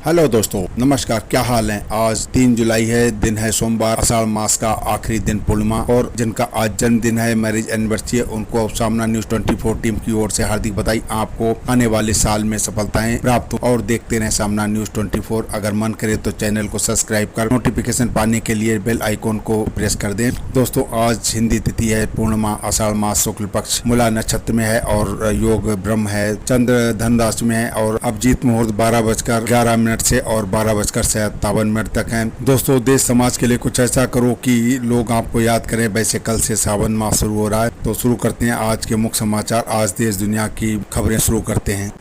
Hello दोस्तों, नमस्कार। क्या हाल है। आज 3 जुलाई है, दिन है सोमवार, आषाढ़ मास का आखिरी दिन पूर्णिमा। और जिनका आज जन्मदिन है, मैरिज एनिवर्सरी है, उनको सामना न्यूज 24 टीम की ओर से हार्दिक बधाई। आपको आने वाले साल में सफलताएं प्राप्त हो और देखते रहे सामना न्यूज 24। अगर मन करे तो चैनल को सब्सक्राइब कर नोटिफिकेशन पाने के लिए बेल आइकॉन को प्रेस कर दें। दोस्तों, आज हिंदी तिथि है पूर्णिमा, आषाढ़ मास शुक्ल पक्ष मूला नक्षत्र में है और योग ब्रह्म है। चंद्र धन राशि में है और अभिजीत मुहूर्त 12:11 से और 12:57 तक हैं। दोस्तों, देश समाज के लिए कुछ ऐसा करो कि लोग आपको याद करें। वैसे कल से सावन मास शुरू हो रहा है, तो शुरू करते हैं आज के मुख्य समाचार। आज देश दुनिया की खबरें शुरू करते हैं।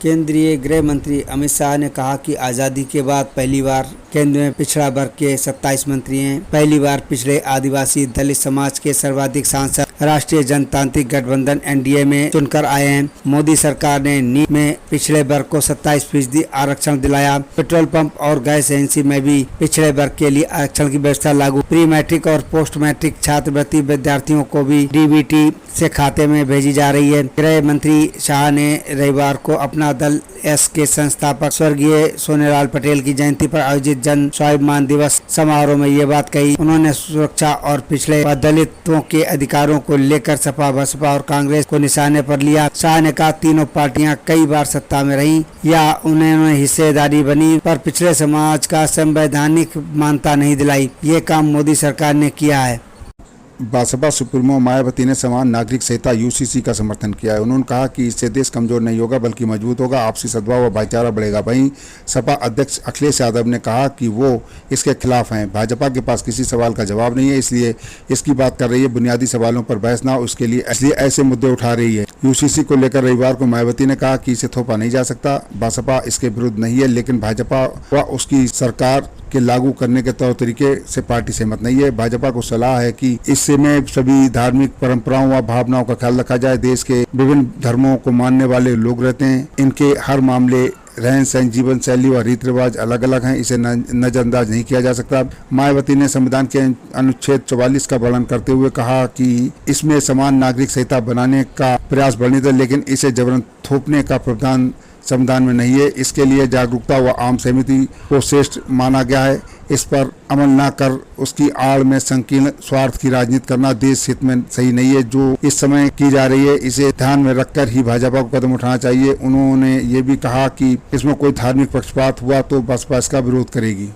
केंद्रीय गृह मंत्री अमित शाह ने कहा कि आज़ादी के बाद पहली बार केंद्र में पिछड़ा वर्ग के 27 मंत्री हैं। पहली बार पिछड़े आदिवासी दलित समाज के सर्वाधिक सांसद राष्ट्रीय जनतांत्रिक गठबंधन एनडीए में चुनकर आए हैं। मोदी सरकार ने नीट में पिछड़े वर्ग को 27% आरक्षण दिलाया। पेट्रोल पंप और गैस एजेंसी में भी पिछड़े वर्ग के लिए आरक्षण की व्यवस्था लागू। प्री मैट्रिक और पोस्ट मैट्रिक छात्रवृत्ति विद्यार्थियों को भी डीबीटी से खाते में भेजी जा रही है। गृह मंत्री शाह ने रविवार को अपना दल एस के संस्थापक स्वर्गीय सोनेलाल पटेल की जयंती पर आयोजित जन स्वाभिमान दिवस समारोह में ये बात कही। उन्होंने सुरक्षा और पिछड़े व दलितों के अधिकारों को लेकर सपा, बसपा और कांग्रेस को निशाने पर लिया। शाह ने कहा, तीनों पार्टियां कई बार सत्ता में रही या उन्हें हिस्सेदारी बनी, पर पिछड़े समाज का संवैधानिक मान्यता नहीं दिलाई। ये काम मोदी सरकार ने किया है। बसपा सुप्रीमो मायावती ने समान नागरिक संहिता यूसीसी का समर्थन किया है। उन्होंने कहा कि इससे देश कमजोर नहीं होगा बल्कि मजबूत होगा, आपसी सद्भाव व भाईचारा बढ़ेगा। वहीं सपा अध्यक्ष अखिलेश यादव ने कहा कि वो इसके खिलाफ हैं। भाजपा के पास किसी सवाल का जवाब नहीं है, इसलिए इसकी बात कर रही है। बुनियादी सवालों पर बहस ना हो, उसके लिए इसलिए ऐसे मुद्दे उठा रही है। यूसीसी को लेकर रविवार को मायावती ने कहा कि इसे थोपा नहीं जा सकता। बसपा इसके विरुद्ध नहीं है, लेकिन भाजपा व उसकी सरकार के लागू करने के तौर तरीके से पार्टी सहमत नहीं है। भाजपा को सलाह है कि इससे में सभी धार्मिक परंपराओं व भावनाओं का ख्याल रखा जाए। देश के विभिन्न धर्मों को मानने वाले लोग रहते हैं, इनके हर मामले, रहन सहन, जीवन शैली व रीति रिवाज अलग अलग हैं, इसे नजरअंदाज नहीं किया जा सकता। मायावती ने संविधान के अनुच्छेद 44 का वर्णन करते हुए कहा कि इसमें समान नागरिक संहिता बनाने का प्रयास बढ़ने दे, लेकिन इसे जबरन थोपने का प्रावधान संविधान में नहीं है। इसके लिए जागरूकता व आम सहमति को श्रेष्ठ माना गया है। इस पर अमल न कर उसकी आड़ में संकीर्ण स्वार्थ की राजनीति करना देश हित में सही नहीं है। जो इस समय की जा रही है, इसे ध्यान में रखकर ही भाजपा को कदम उठाना चाहिए। उन्होंने ये भी कहा कि इसमें कोई धार्मिक पक्षपात हुआ तो बसपा इसका विरोध करेगी।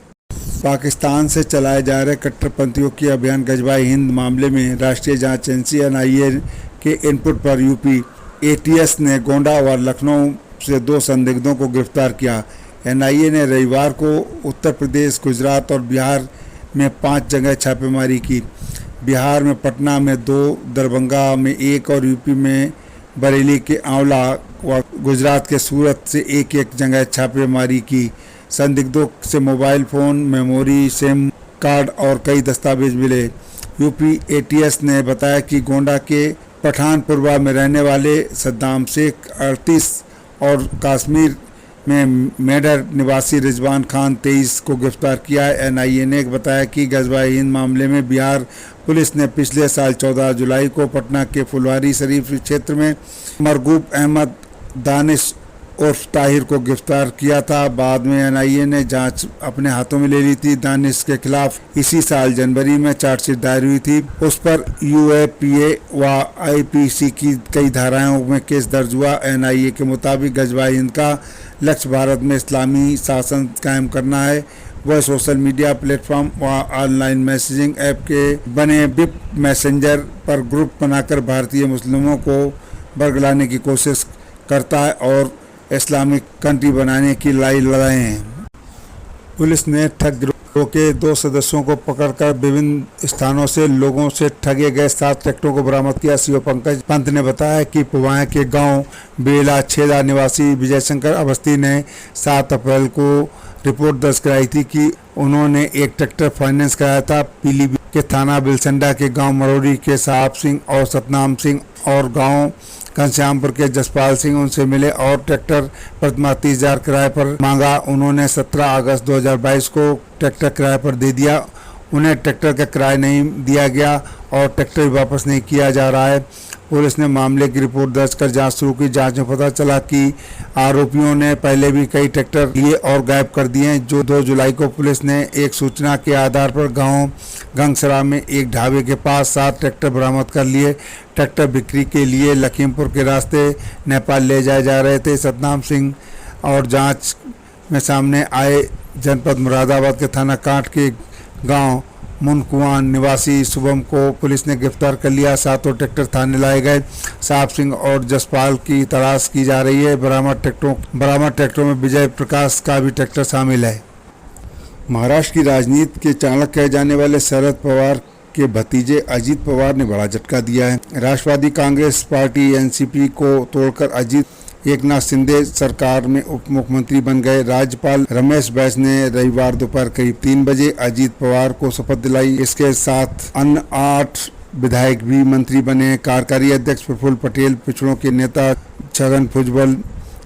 पाकिस्तान से चलाए जा रहे कट्टरपंथियों की अभियान गजवाए हिंद मामले में राष्ट्रीय जाँच एजेंसी एनआईए के इनपुट पर यूपी एटीएस ने गोंडा और लखनऊ से 2 संदिग्धों को गिरफ्तार किया। एनआईए ने रविवार को उत्तर प्रदेश, गुजरात और बिहार में 5 जगह छापेमारी की। बिहार में पटना में 2, दरभंगा में 1 और यूपी में बरेली के आंवला व गुजरात के सूरत से 1 जगह छापेमारी की। संदिग्धों से mobile phone, memory, SIM card और कई दस्तावेज मिले। यूपी एटीएस ने बताया कि गोंडा के पठानपुरवा में रहने वाले सद्दाम शेख 38 और कश्मीर में मेडर निवासी रिजवान खान 23 को गिरफ्तार किया है। एनआईए ने बताया कि गजवाए हिंद मामले में बिहार पुलिस ने पिछले साल 14 जुलाई को पटना के फुलवारी शरीफ क्षेत्र में मरगूब अहमद दानिश उर्फ ताहिर को गिरफ्तार किया था। बाद में एनआईए ने जांच अपने हाथों में ले ली थी। दानिश के खिलाफ इसी साल जनवरी में चार्जशीट दायर हुई थी। उस पर यूएपीए व आईपीसी की कई धाराओं में केस दर्ज हुआ। एनआईए के मुताबिक गजवाए हिंद का लक्ष्य भारत में इस्लामी शासन कायम करना है। वह सोशल मीडिया प्लेटफॉर्म व ऑनलाइन मैसेजिंग ऐप के बने बिप मैसेंजर पर ग्रुप बनाकर भारतीय मुस्लिमों को बरगलाने की कोशिश करता है और इस्लामिक कंट्री बनाने की लड़ाई लड़ाए हैं। पुलिस ने ठग गिरोह के 2 सदस्यों को पकड़कर विभिन्न स्थानों से लोगों से ठगे गए 7 ट्रैक्टरों को बरामद किया। सीओ पंकज पंत ने बताया कि पुवाया के गांव बेला छेदा निवासी विजय शंकर अवस्थी ने 7 अप्रैल को रिपोर्ट दर्ज कराई थी कि उन्होंने एक ट्रैक्टर फाइनेंस कराया था। पीलीभीत के थाना बिलसंडा के गांव मरोड़ी के साहब सिंह और सतनाम सिंह और गांव घनश्यामपुर के जसपाल सिंह उनसे मिले और ट्रैक्टर प्रतिमाह 30,000 किराए पर मांगा। उन्होंने 17 अगस्त 2022 को ट्रैक्टर किराए पर दे दिया। उन्हें ट्रैक्टर का किराया नहीं दिया गया और ट्रैक्टर वापस नहीं किया जा रहा है। पुलिस ने मामले की रिपोर्ट दर्ज कर जांच शुरू की। जांच में पता चला कि आरोपियों ने पहले भी कई ट्रैक्टर लिए और गायब कर दिए हैं। जो 2 जुलाई को पुलिस ने एक सूचना के आधार पर गांव गंगसरा में एक ढाबे के पास 7 ट्रैक्टर बरामद कर लिए। ट्रैक्टर बिक्री के लिए लखीमपुर के रास्ते नेपाल ले जाए जा रहे थे। सतनाम सिंह और जांच में सामने आए जनपद मुरादाबाद के थाना कांट के गांव मुनकुआन निवासी शुभम को पुलिस ने गिरफ्तार कर लिया। 7 ट्रैक्टर थाने लाए गए। साहब सिंह और जसपाल की तलाश की जा रही है। बरामद ट्रैक्टरों में विजय प्रकाश का भी ट्रैक्टर शामिल है। महाराष्ट्र की राजनीति के चाणक्य कहे जाने वाले शरद पवार के भतीजे अजीत पवार ने बड़ा झटका दिया है। राष्ट्रवादी कांग्रेस पार्टी एनसीपी को तोड़कर अजीत एकनाथ शिंदे सरकार में उप मुख्यमंत्री बन गए। राज्यपाल रमेश बैस ने रविवार दोपहर करीब 3 बजे अजीत पवार को शपथ दिलाई। इसके साथ अन्य 8 विधायक भी मंत्री बने। कार्यकारी अध्यक्ष प्रफुल्ल पटेल, पिछड़ों के नेता छगन भुजबल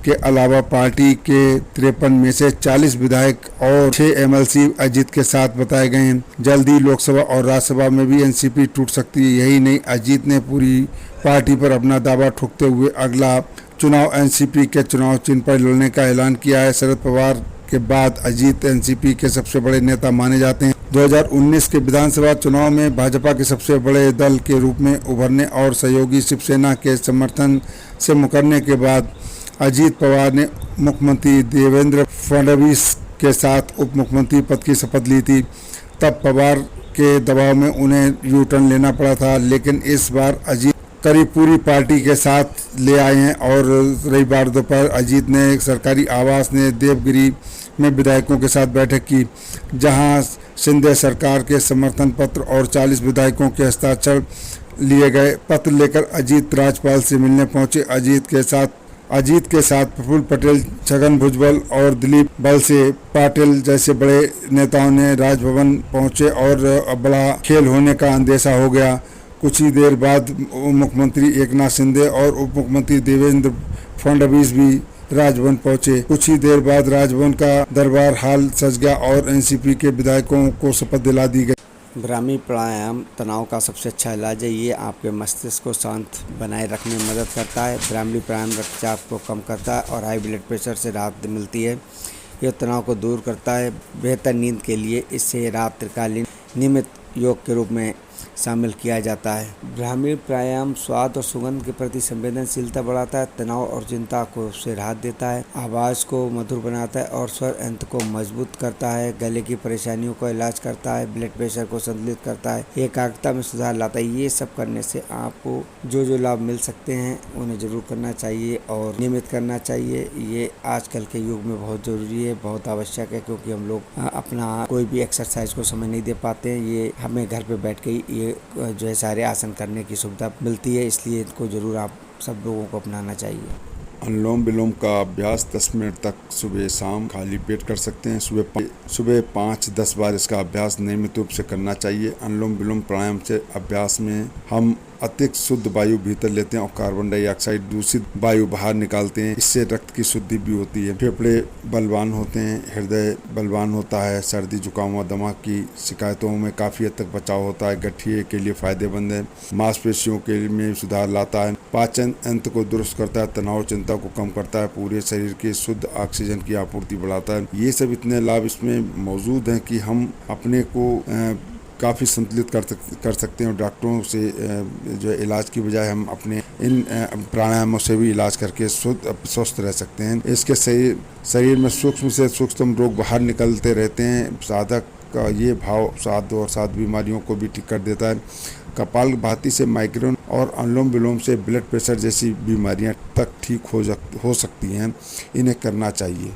के अलावा पार्टी के 53 में से 40 विधायक और 6 एमएलसी अजीत के साथ बताए गए हैं। जल्द ही लोकसभा और राज्यसभा में भी एनसीपी टूट सकती है। यही नहीं, अजीत ने पूरी पार्टी पर अपना दावा ठोकते हुए अगला चुनाव एनसीपी के चुनाव चिन्ह पर लड़ने का ऐलान किया है। शरद पवार के बाद अजीत एनसीपी के सबसे बड़े नेता माने जाते हैं। 2019 के विधानसभा चुनाव में भाजपा के सबसे बड़े दल के रूप में उभरने और सहयोगी शिवसेना के समर्थन से मुकरने के बाद अजीत पवार ने मुख्यमंत्री देवेंद्र फडणवीस के साथ उप मुख्यमंत्री पद की शपथ ली थी। तब पवार के दबाव में उन्हें यू टर्न लेना पड़ा था, लेकिन इस बार अजीत करीब पूरी पार्टी के साथ ले आए हैं। और रविवार दोपहर अजीत ने एक सरकारी आवास ने देवगिरी में विधायकों के साथ बैठक की, जहां शिंदे सरकार के समर्थन पत्र और 40 विधायकों के हस्ताक्षर लिए गए। पत्र लेकर अजीत राज्यपाल से मिलने पहुंचे। अजीत के साथ प्रफुल्ल पटेल, छगन भुजबल और दिलीप वलसे पाटिल जैसे बड़े नेताओं ने राजभवन पहुंचे और बड़ा खेल होने का अंदेशा हो गया। कुछ ही देर बाद मुख्यमंत्री एकनाथ शिंदे और उप मुख्यमंत्री देवेंद्र फडणवीस भी राजभवन पहुंचे। कुछ ही देर बाद राजभवन का दरबार हाल सज गया और एनसीपी के विधायकों को शपथ दिला दी गई। ब्राह्मी प्राणायाम तनाव का सबसे अच्छा इलाज है। ये आपके मस्तिष्क को शांत बनाए रखने में मदद करता है। ब्राह्मी प्राणायाम रक्तचाप को कम करता है और हाई ब्लड प्रेशर से राहत मिलती है। यह तनाव को दूर करता है। बेहतर नींद के लिए इसे रात्रिकालीन नियमित योग के रूप में शामिल किया जाता है। ब्राह्मी प्राणायाम स्वाद और सुगंध के प्रति संवेदनशीलता बढ़ाता है, तनाव और चिंता को से राहत देता है, आवाज़ को मधुर बनाता है और स्वर यंत्र को मजबूत करता है, गले की परेशानियों का इलाज करता है, ब्लड प्रेशर को संतुलित करता है, एकाग्रता में सुधार लाता है। ये सब करने से आपको जो लाभ मिल सकते हैं उन्हें जरूर करना चाहिए और नियमित करना चाहिए। ये आजकल के युग में बहुत ज़रूरी है, बहुत आवश्यक है, क्योंकि हम लोग अपना कोई भी एक्सरसाइज को समय नहीं दे पाते हैं। ये हमें घर पे बैठ के ये जो है सारे आसन करने की सुविधा मिलती है, इसलिए इनको जरूर आप सब लोगों को अपनाना चाहिए। अनुलोम विलोम का अभ्यास 10 मिनट तक सुबह शाम खाली पेट कर सकते हैं। सुबह 5-10 बार इसका अभ्यास नियमित रूप से करना चाहिए। अनुलोम विलोम प्राणायाम से अभ्यास में हम अत्यधिक शुद्ध वायु भीतर लेते हैं और कार्बन डाइऑक्साइड दूषित वायु बाहर निकालते हैं। इससे रक्त की शुद्धि भी होती है, फेफड़े बलवान होते हैं, हृदय बलवान होता है, सर्दी जुकाम और दमा की शिकायतों में काफ़ी हद तक बचाव होता है, गठिए के लिए फायदेमंद है, मांसपेशियों के में सुधार लाता है, पाचन तंत्र को दुरुस्त करता है, तनाव चिंता को कम करता है, पूरे शरीर के शुद्ध ऑक्सीजन की आपूर्ति बढ़ाता है। ये सब इतने लाभ इसमें मौजूद हैं कि हम अपने को काफ़ी संतुलित कर सकते हैं और डॉक्टरों से जो इलाज की बजाय हम अपने इन प्राणायामों से भी इलाज करके स्वस्थ रह सकते हैं। इसके शरीर में सूक्ष्म से सूक्ष्म रोग बाहर निकलते रहते हैं। साधक का ये भाव साध और साध बीमारियों को भी ठीक कर देता है। कपालभाति से माइग्रेन और अनुलोम विलोम से ब्लड प्रेशर जैसी बीमारियां तक ठीक हो सकती हैं। इन्हें करना चाहिए।